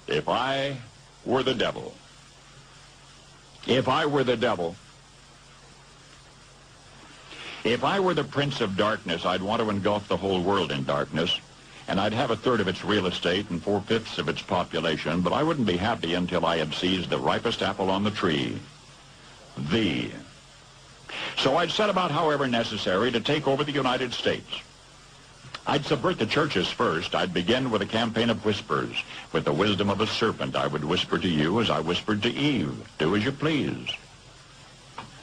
If I were the devil, if I were the devil, if I were the prince of darkness, I'd want to engulf the whole world in darkness, and I'd have a third of its real estate and 4/5 of its population, but I wouldn't be happy until I had seized the ripest apple on the tree, thee. So I'd set about, however necessary, to take over the United States. I'd subvert the churches first. I'd begin with a campaign of whispers. With the wisdom of a serpent, I would whisper to you as I whispered to Eve, do as you please.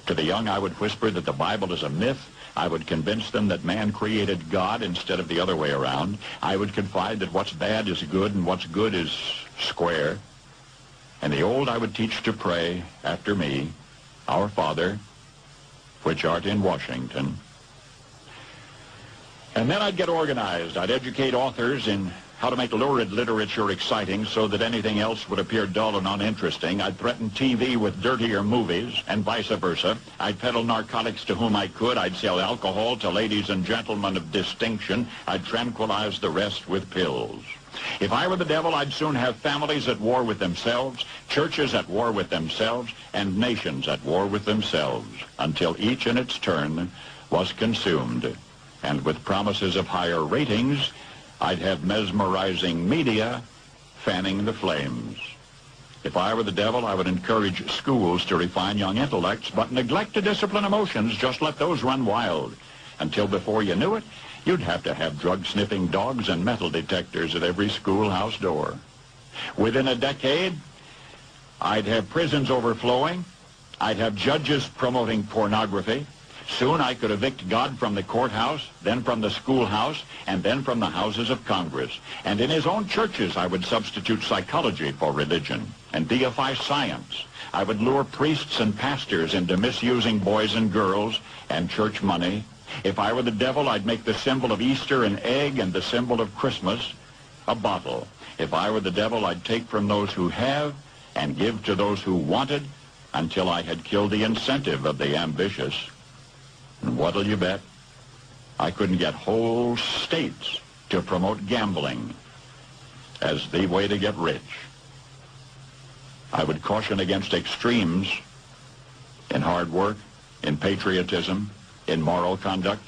To the young, I would whisper that the Bible is a myth. I would convince them that man created God instead of the other way around. I would confide that what's bad is good and what's good is square. And the old I would teach to pray after me, Our Father, which art in Washington. And then I'd get organized. I'd educate authors in how to make lurid literature exciting so that anything else would appear dull and uninteresting. I'd threaten TV with dirtier movies and vice versa. I'd peddle narcotics to whom I could. I'd sell alcohol to ladies and gentlemen of distinction. I'd tranquilize the rest with pills. If I were the devil, I'd soon have families at war with themselves, churches at war with themselves, and nations at war with themselves, until each in its turn was consumed. And with promises of higher ratings, I'd have mesmerizing media fanning the flames. If I were the devil, I would encourage schools to refine young intellects, but neglect to discipline emotions. Just let those run wild. Until before you knew it, you'd have to have drug-sniffing dogs and metal detectors at every schoolhouse door. Within a decade, I'd have prisons overflowing. I'd have judges promoting pornography. Soon I could evict God from the courthouse, then from the schoolhouse, and then from the houses of Congress. And in his own churches, I would substitute psychology for religion and deify science. I would lure priests and pastors into misusing boys and girls and church money. If I were the devil, I'd make the symbol of Easter an egg and the symbol of Christmas a bottle. If I were the devil, I'd take from those who have and give to those who wanted until I had killed the incentive of the ambitious. And what'll you bet? I couldn't get whole states to promote gambling as the way to get rich. I would caution against extremes in hard work, in patriotism, in moral conduct.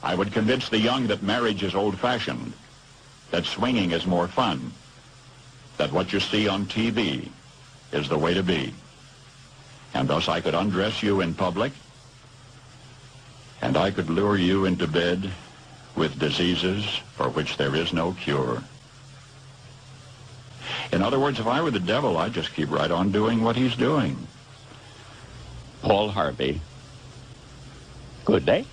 I would convince the young that marriage is old-fashioned, that swinging is more fun, that what you see on TV is the way to be. And thus I could undress you in public, and I could lure you into bed with diseases for which there is no cure. In other words, if I were the devil, I'd just keep right on doing what he's doing. Paul Harvey. Good day.